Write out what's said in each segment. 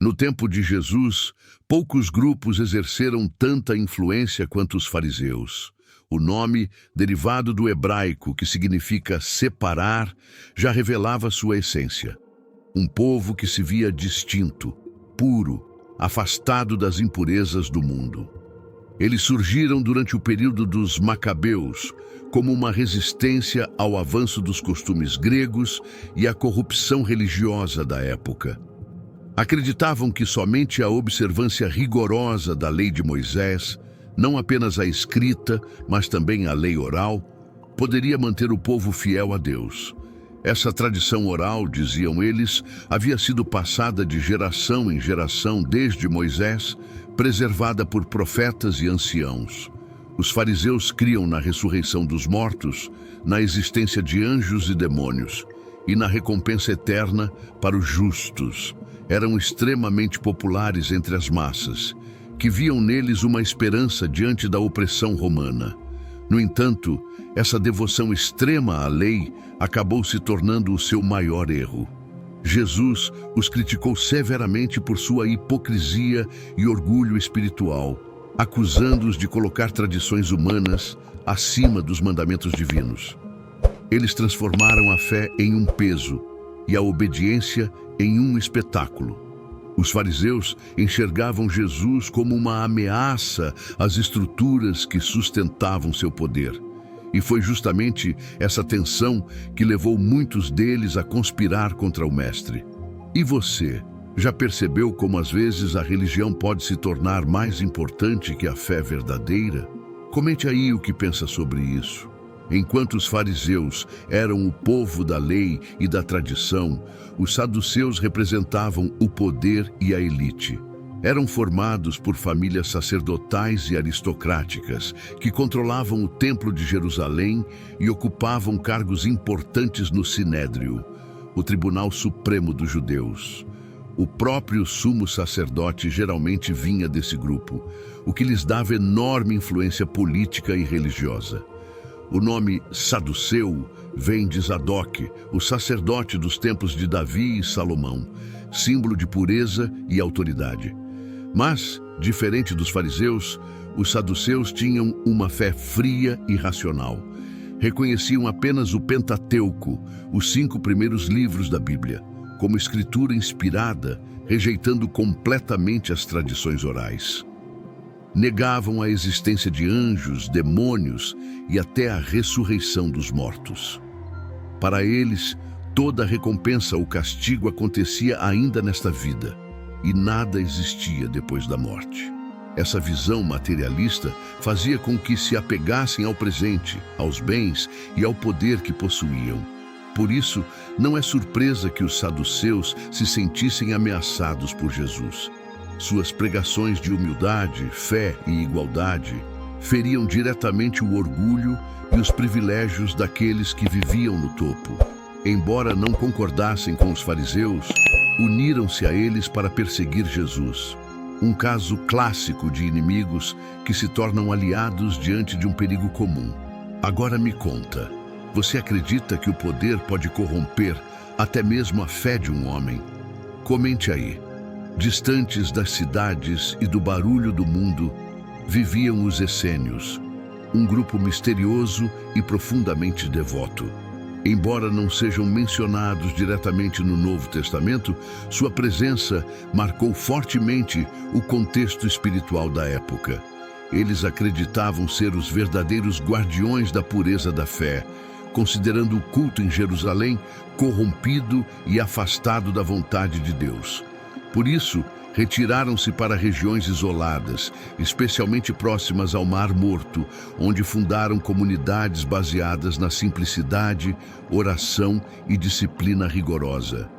No tempo de Jesus, poucos grupos exerceram tanta influência quanto os fariseus. O nome, derivado do hebraico, que significa separar, já revelava sua essência. Um povo que se via distinto, puro, afastado das impurezas do mundo. Eles surgiram durante o período dos Macabeus, como uma resistência ao avanço dos costumes gregos e à corrupção religiosa da época. Acreditavam que somente a observância rigorosa da lei de Moisés, não apenas a escrita, mas também a lei oral, poderia manter o povo fiel a Deus. Essa tradição oral, diziam eles, havia sido passada de geração em geração desde Moisés, preservada por profetas e anciãos. Os fariseus criam na ressurreição dos mortos, na existência de anjos e demônios, e na recompensa eterna para os justos. Eram extremamente populares entre as massas, que viam neles uma esperança diante da opressão romana. No entanto, essa devoção extrema à lei acabou se tornando o seu maior erro. Jesus os criticou severamente por sua hipocrisia e orgulho espiritual, acusando-os de colocar tradições humanas acima dos mandamentos divinos. Eles transformaram a fé em um peso e a obediência em um espetáculo. Os fariseus enxergavam Jesus como uma ameaça às estruturas que sustentavam seu poder. E foi justamente essa tensão que levou muitos deles a conspirar contra o Mestre. E você, já percebeu como às vezes a religião pode se tornar mais importante que a fé verdadeira? Comente aí o que pensa sobre isso. Enquanto os fariseus eram o povo da lei e da tradição, os saduceus representavam o poder e a elite. Eram formados por famílias sacerdotais e aristocráticas que controlavam o Templo de Jerusalém e ocupavam cargos importantes no Sinédrio, o Tribunal Supremo dos Judeus. O próprio sumo sacerdote geralmente vinha desse grupo, o que lhes dava enorme influência política e religiosa. O nome Saduceu vem de Zadok, o sacerdote dos templos de Davi e Salomão, símbolo de pureza e autoridade. Mas, diferente dos fariseus, os saduceus tinham uma fé fria e racional. Reconheciam apenas o Pentateuco, os 5 primeiros livros da Bíblia, como escritura inspirada, rejeitando completamente as tradições orais. Negavam a existência de anjos, demônios e até a ressurreição dos mortos. Para eles, toda recompensa ou castigo acontecia ainda nesta vida, e nada existia depois da morte. Essa visão materialista fazia com que se apegassem ao presente, aos bens e ao poder que possuíam. Por isso, não é surpresa que os saduceus se sentissem ameaçados por Jesus. Suas pregações de humildade, fé e igualdade feriam diretamente o orgulho e os privilégios daqueles que viviam no topo. Embora não concordassem com os fariseus, uniram-se a eles para perseguir Jesus. Um caso clássico de inimigos que se tornam aliados diante de um perigo comum. Agora me conta, você acredita que o poder pode corromper até mesmo a fé de um homem? Comente aí. Distantes das cidades e do barulho do mundo, viviam os essênios, um grupo misterioso e profundamente devoto. Embora não sejam mencionados diretamente no Novo Testamento, sua presença marcou fortemente o contexto espiritual da época. Eles acreditavam ser os verdadeiros guardiões da pureza da fé, considerando o culto em Jerusalém corrompido e afastado da vontade de Deus. Por isso, retiraram-se para regiões isoladas, especialmente próximas ao Mar Morto, onde fundaram comunidades baseadas na simplicidade, oração e disciplina rigorosa.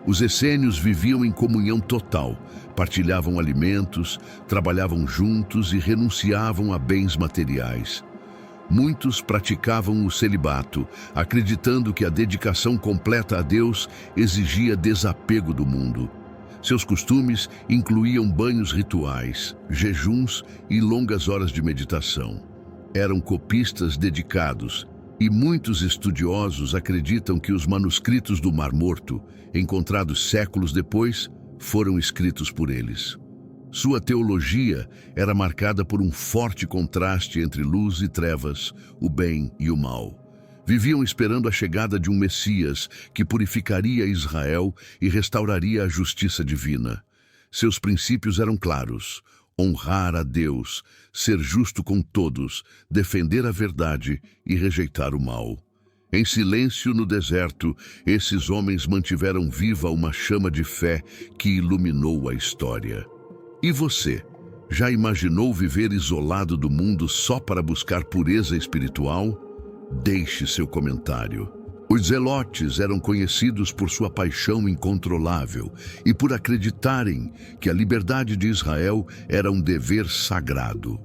Os essênios viviam em comunhão total, partilhavam alimentos, trabalhavam juntos e renunciavam a bens materiais. Muitos praticavam o celibato, acreditando que a dedicação completa a Deus exigia desapego do mundo. Seus costumes incluíam banhos rituais, jejuns e longas horas de meditação. Eram copistas dedicados, e muitos estudiosos acreditam que os manuscritos do Mar Morto, encontrados séculos depois, foram escritos por eles. Sua teologia era marcada por um forte contraste entre luz e trevas, o bem e o mal. Viviam esperando a chegada de um Messias que purificaria Israel e restauraria a justiça divina. Seus princípios eram claros: honrar a Deus, ser justo com todos, defender a verdade e rejeitar o mal. Em silêncio no deserto, esses homens mantiveram viva uma chama de fé que iluminou a história. E você, já imaginou viver isolado do mundo só para buscar pureza espiritual? Deixe seu comentário. Os zelotes eram conhecidos por sua paixão incontrolável e por acreditarem que a liberdade de Israel era um dever sagrado.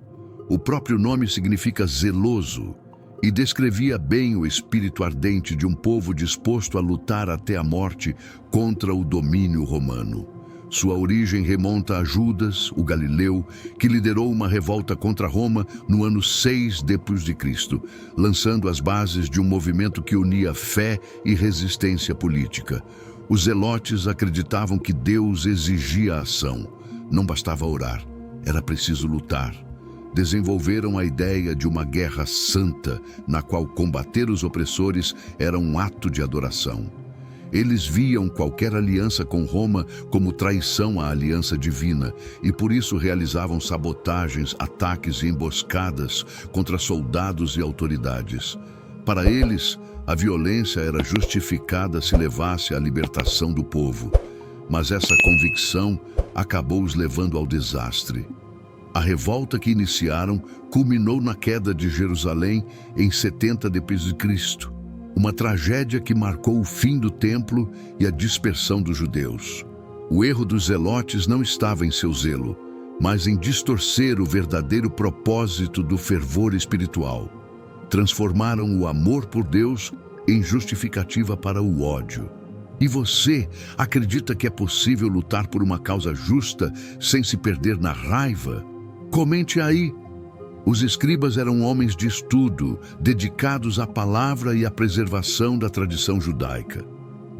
O próprio nome significa zeloso e descrevia bem o espírito ardente de um povo disposto a lutar até a morte contra o domínio romano. Sua origem remonta a Judas, o galileu, que liderou uma revolta contra Roma no ano 6 d.C., lançando as bases de um movimento que unia fé e resistência política. Os zelotes acreditavam que Deus exigia ação. Não bastava orar, era preciso lutar. Desenvolveram a ideia de uma guerra santa, na qual combater os opressores era um ato de adoração. Eles viam qualquer aliança com Roma como traição à aliança divina e por isso realizavam sabotagens, ataques e emboscadas contra soldados e autoridades. Para eles, a violência era justificada se levasse à libertação do povo, mas essa convicção acabou os levando ao desastre. A revolta que iniciaram culminou na queda de Jerusalém em 70 d.C., uma tragédia que marcou o fim do templo e a dispersão dos judeus. O erro dos zelotes não estava em seu zelo, mas em distorcer o verdadeiro propósito do fervor espiritual. Transformaram o amor por Deus em justificativa para o ódio. E você acredita que é possível lutar por uma causa justa sem se perder na raiva? Comente aí. Os escribas eram homens de estudo, dedicados à palavra e à preservação da tradição judaica.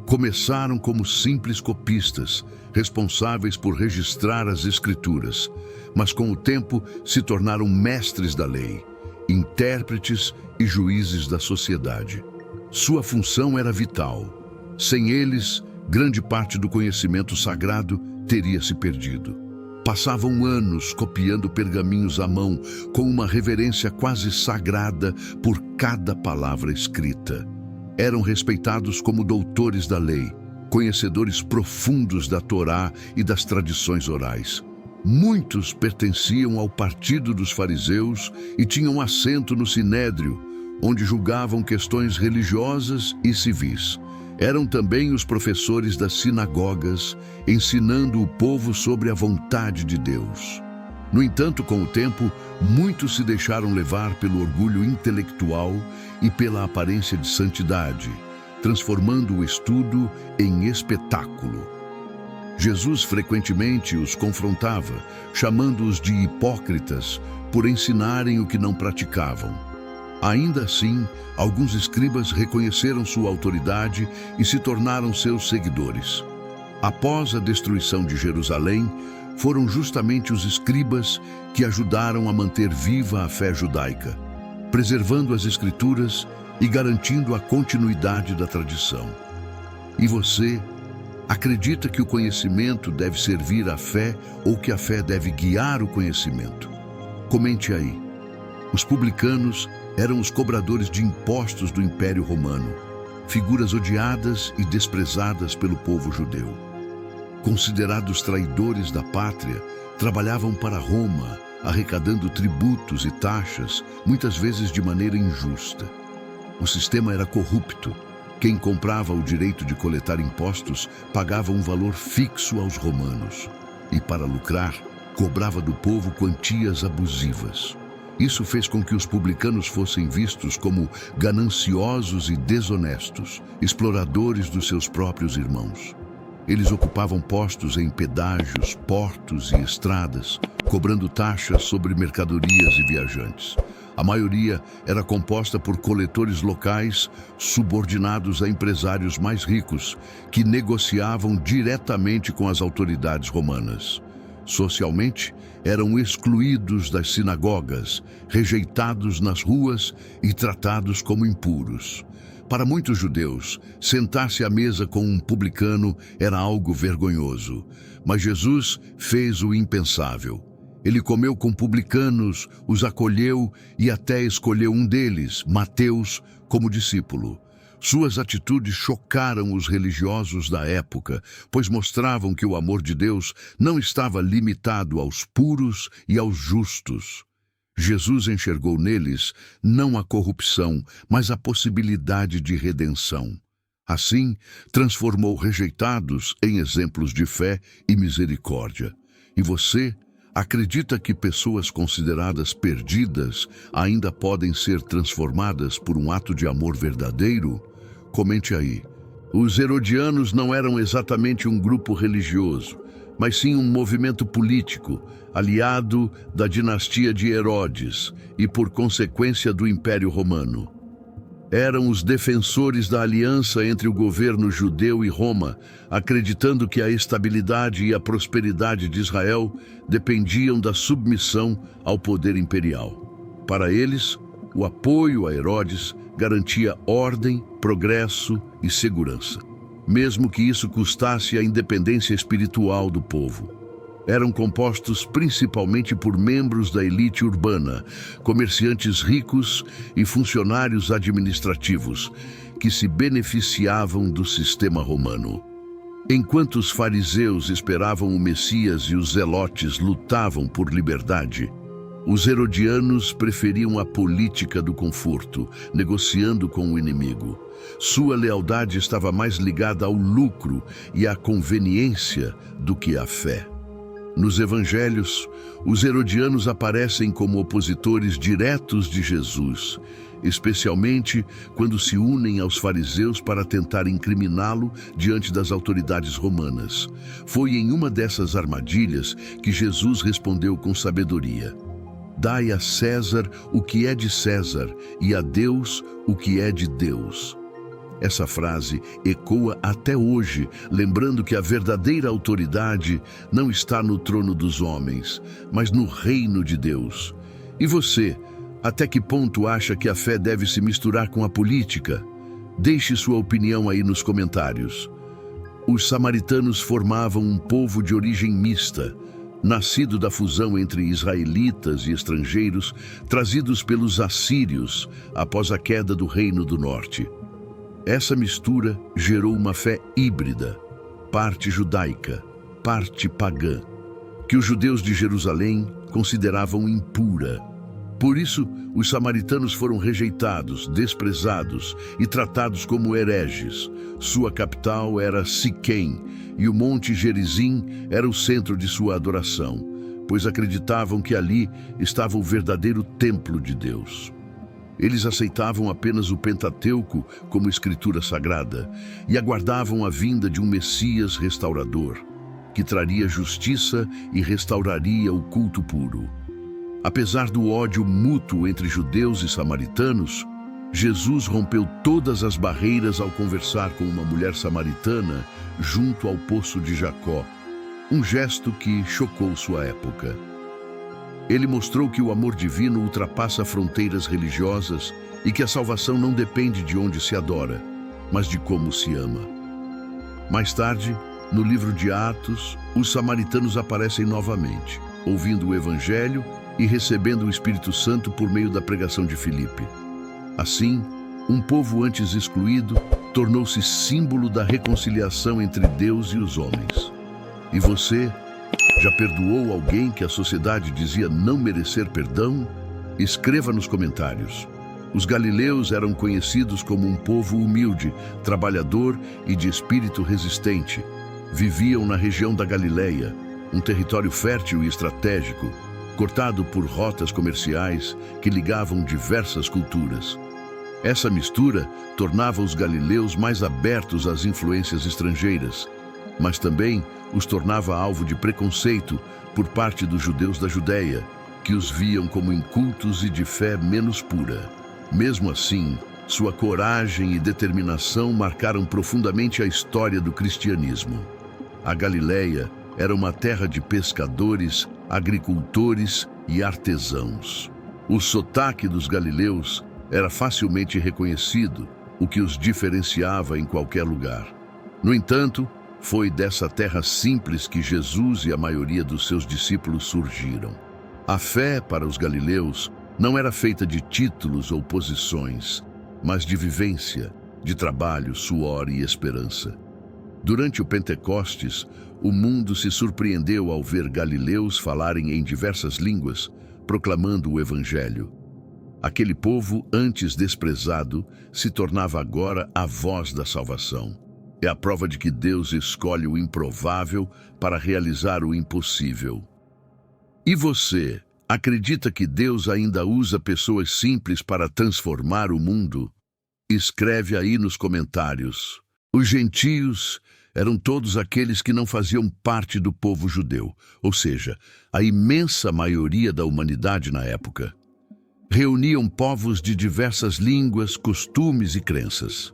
Começaram como simples copistas, responsáveis por registrar as escrituras, mas com o tempo se tornaram mestres da lei, intérpretes e juízes da sociedade. Sua função era vital. Sem eles, grande parte do conhecimento sagrado teria se perdido. Passavam anos copiando pergaminhos à mão, com uma reverência quase sagrada por cada palavra escrita. Eram respeitados como doutores da lei, conhecedores profundos da Torá e das tradições orais. Muitos pertenciam ao partido dos fariseus e tinham assento no Sinédrio, onde julgavam questões religiosas e civis. Eram também os professores das sinagogas, ensinando o povo sobre a vontade de Deus. No entanto, com o tempo, muitos se deixaram levar pelo orgulho intelectual e pela aparência de santidade, transformando o estudo em espetáculo. Jesus frequentemente os confrontava, chamando-os de hipócritas por ensinarem o que não praticavam. Ainda assim, alguns escribas reconheceram sua autoridade e se tornaram seus seguidores. Após a destruição de Jerusalém, foram justamente os escribas que ajudaram a manter viva a fé judaica, preservando as escrituras e garantindo a continuidade da tradição. E você, acredita que o conhecimento deve servir à fé ou que a fé deve guiar o conhecimento? Comente aí. Os publicanos eram os cobradores de impostos do Império Romano, figuras odiadas e desprezadas pelo povo judeu. Considerados traidores da pátria, trabalhavam para Roma, arrecadando tributos e taxas, muitas vezes de maneira injusta. O sistema era corrupto. Quem comprava o direito de coletar impostos pagava um valor fixo aos romanos e, para lucrar, cobrava do povo quantias abusivas. Isso fez com que os publicanos fossem vistos como gananciosos e desonestos, exploradores dos seus próprios irmãos. Eles ocupavam postos em pedágios, portos e estradas, cobrando taxas sobre mercadorias e viajantes. A maioria era composta por coletores locais subordinados a empresários mais ricos, que negociavam diretamente com as autoridades romanas. Socialmente, eram excluídos das sinagogas, rejeitados nas ruas e tratados como impuros. Para muitos judeus, sentar-se à mesa com um publicano era algo vergonhoso, mas Jesus fez o impensável. Ele comeu com publicanos, os acolheu e até escolheu um deles, Mateus, como discípulo. Suas atitudes chocaram os religiosos da época, pois mostravam que o amor de Deus não estava limitado aos puros e aos justos. Jesus enxergou neles não a corrupção, mas a possibilidade de redenção. Assim, transformou rejeitados em exemplos de fé e misericórdia. E você acredita que pessoas consideradas perdidas ainda podem ser transformadas por um ato de amor verdadeiro? Comente aí. Os herodianos não eram exatamente um grupo religioso, mas sim um movimento político, aliado da dinastia de Herodes e, por consequência, do Império Romano. Eram os defensores da aliança entre o governo judeu e Roma, acreditando que a estabilidade e a prosperidade de Israel dependiam da submissão ao poder imperial. Para eles, o apoio a Herodes garantia ordem, progresso e segurança, mesmo que isso custasse a independência espiritual do povo. Eram compostos principalmente por membros da elite urbana, comerciantes ricos e funcionários administrativos, que se beneficiavam do sistema romano. Enquanto os fariseus esperavam o Messias e os zelotes lutavam por liberdade, os herodianos preferiam a política do conforto, negociando com o inimigo. Sua lealdade estava mais ligada ao lucro e à conveniência do que à fé. Nos evangelhos, os herodianos aparecem como opositores diretos de Jesus, especialmente quando se unem aos fariseus para tentar incriminá-lo diante das autoridades romanas. Foi em uma dessas armadilhas que Jesus respondeu com sabedoria: "Dai a César o que é de César e a Deus o que é de Deus." Essa frase ecoa até hoje, lembrando que a verdadeira autoridade não está no trono dos homens, mas no reino de Deus. E você, até que ponto acha que a fé deve se misturar com a política? Deixe sua opinião aí nos comentários. Os samaritanos formavam um povo de origem mista, nascido da fusão entre israelitas e estrangeiros, trazidos pelos assírios após a queda do Reino do Norte. Essa mistura gerou uma fé híbrida, parte judaica, parte pagã, que os judeus de Jerusalém consideravam impura. Por isso, os samaritanos foram rejeitados, desprezados e tratados como hereges. Sua capital era Siquém e o Monte Gerizim era o centro de sua adoração, pois acreditavam que ali estava o verdadeiro templo de Deus. Eles aceitavam apenas o Pentateuco como escritura sagrada e aguardavam a vinda de um Messias restaurador, que traria justiça e restauraria o culto puro. Apesar do ódio mútuo entre judeus e samaritanos, Jesus rompeu todas as barreiras ao conversar com uma mulher samaritana junto ao poço de Jacó, um gesto que chocou sua época. Ele mostrou que o amor divino ultrapassa fronteiras religiosas e que a salvação não depende de onde se adora, mas de como se ama. Mais tarde, no livro de Atos, os samaritanos aparecem novamente, ouvindo o Evangelho e recebendo o Espírito Santo por meio da pregação de Filipe. Assim, um povo antes excluído tornou-se símbolo da reconciliação entre Deus e os homens. E você já perdoou alguém que a sociedade dizia não merecer perdão? Escreva nos comentários. Os galileus eram conhecidos como um povo humilde, trabalhador e de espírito resistente. Viviam na região da Galileia, um território fértil e estratégico, cortado por rotas comerciais que ligavam diversas culturas. Essa mistura tornava os galileus mais abertos às influências estrangeiras, mas também os tornava alvo de preconceito por parte dos judeus da Judéia, que os viam como incultos e de fé menos pura. Mesmo assim, sua coragem e determinação marcaram profundamente a história do cristianismo. A Galileia era uma terra de pescadores, agricultores e artesãos. O sotaque dos galileus era facilmente reconhecido, o que os diferenciava em qualquer lugar. No entanto, foi dessa terra simples que Jesus e a maioria dos seus discípulos surgiram. A fé para os galileus não era feita de títulos ou posições, mas de vivência, de trabalho, suor e esperança. Durante o Pentecostes, o mundo se surpreendeu ao ver galileus falarem em diversas línguas, proclamando o Evangelho. Aquele povo, antes desprezado, se tornava agora a voz da salvação. É a prova de que Deus escolhe o improvável para realizar o impossível. E você, acredita que Deus ainda usa pessoas simples para transformar o mundo? Escreve aí nos comentários. Os gentios eram todos aqueles que não faziam parte do povo judeu, ou seja, a imensa maioria da humanidade na época. Reuniam povos de diversas línguas, costumes e crenças.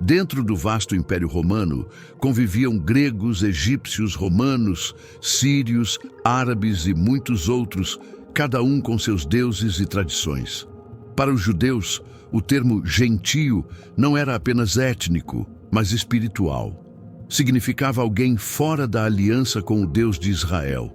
Dentro do vasto Império Romano, conviviam gregos, egípcios, romanos, sírios, árabes e muitos outros, cada um com seus deuses e tradições. Para os judeus, o termo gentio não era apenas étnico, mas espiritual. Significava alguém fora da aliança com o Deus de Israel.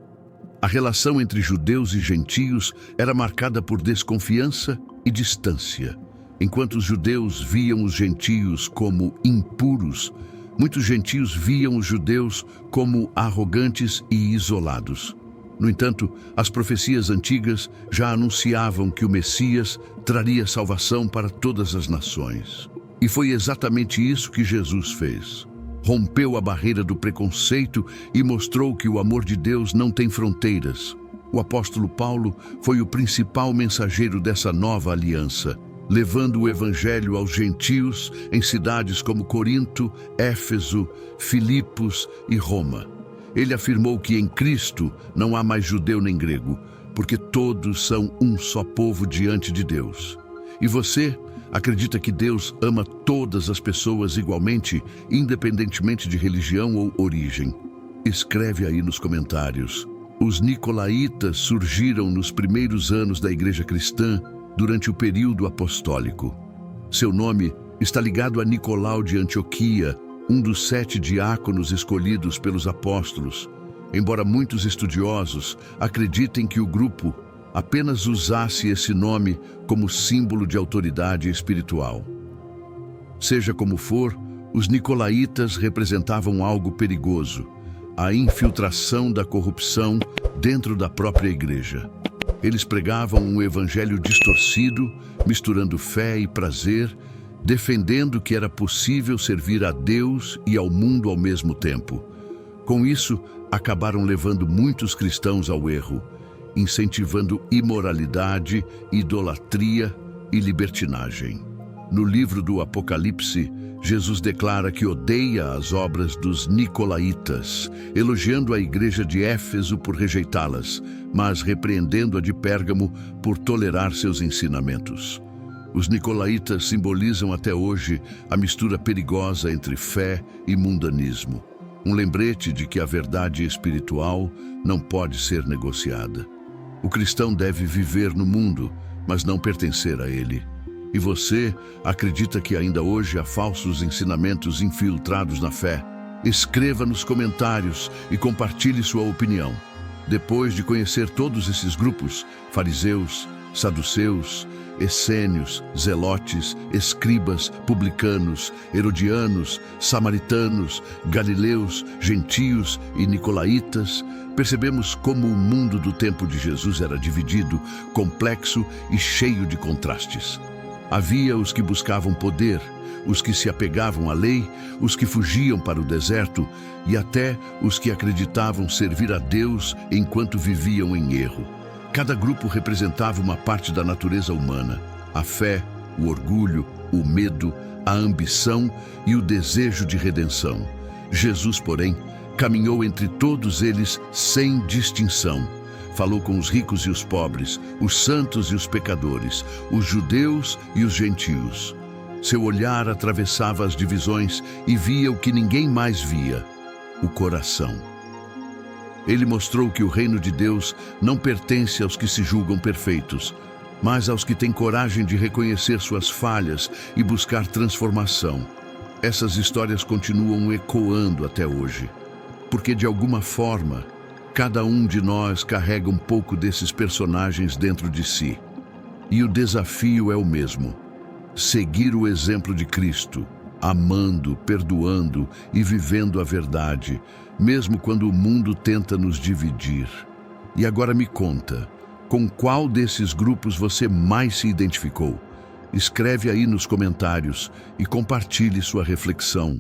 A relação entre judeus e gentios era marcada por desconfiança e distância. Enquanto os judeus viam os gentios como impuros, muitos gentios viam os judeus como arrogantes e isolados. No entanto, as profecias antigas já anunciavam que o Messias traria salvação para todas as nações. E foi exatamente isso que Jesus fez. Rompeu a barreira do preconceito e mostrou que o amor de Deus não tem fronteiras. O apóstolo Paulo foi o principal mensageiro dessa nova aliança, levando o evangelho aos gentios em cidades como Corinto, Éfeso, Filipos e Roma. Ele afirmou que em Cristo não há mais judeu nem grego, porque todos são um só povo diante de Deus. E você acredita que Deus ama todas as pessoas igualmente, independentemente de religião ou origem? Escreve aí nos comentários. Os nicolaítas surgiram nos primeiros anos da Igreja Cristã, durante o período apostólico. Seu nome está ligado a Nicolau de Antioquia, um dos 7 diáconos escolhidos pelos apóstolos, embora muitos estudiosos acreditem que o grupo apenas usasse esse nome como símbolo de autoridade espiritual. Seja como for, os nicolaítas representavam algo perigoso, a infiltração da corrupção dentro da própria igreja. Eles pregavam um evangelho distorcido, misturando fé e prazer, defendendo que era possível servir a Deus e ao mundo ao mesmo tempo. Com isso, acabaram levando muitos cristãos ao erro, incentivando imoralidade, idolatria e libertinagem. No livro do Apocalipse, Jesus declara que odeia as obras dos nicolaítas, elogiando a igreja de Éfeso por rejeitá-las, mas repreendendo a de Pérgamo por tolerar seus ensinamentos. Os nicolaítas simbolizam até hoje a mistura perigosa entre fé e mundanismo, um lembrete de que a verdade espiritual não pode ser negociada. O cristão deve viver no mundo, mas não pertencer a ele. E você acredita que ainda hoje há falsos ensinamentos infiltrados na fé? Escreva nos comentários e compartilhe sua opinião. Depois de conhecer todos esses grupos, fariseus, saduceus, essênios, zelotes, escribas, publicanos, herodianos, samaritanos, galileus, gentios e nicolaítas, percebemos como o mundo do tempo de Jesus era dividido, complexo e cheio de contrastes. Havia os que buscavam poder, os que se apegavam à lei, os que fugiam para o deserto e até os que acreditavam servir a Deus enquanto viviam em erro. Cada grupo representava uma parte da natureza humana: a fé, o orgulho, o medo, a ambição e o desejo de redenção. Jesus, porém, caminhou entre todos eles sem distinção, Falou com os ricos e os pobres, os santos e os pecadores, os judeus e os gentios. Seu olhar atravessava as divisões e via o que ninguém mais via: o coração. Ele mostrou que o reino de Deus não pertence aos que se julgam perfeitos, mas aos que têm coragem de reconhecer suas falhas e buscar transformação. Essas histórias continuam ecoando até hoje, porque de alguma forma, cada um de nós carrega um pouco desses personagens dentro de si. E o desafio é o mesmo: seguir o exemplo de Cristo, amando, perdoando e vivendo a verdade, mesmo quando o mundo tenta nos dividir. E agora me conta, com qual desses grupos você mais se identificou? Escreve aí nos comentários e compartilhe sua reflexão.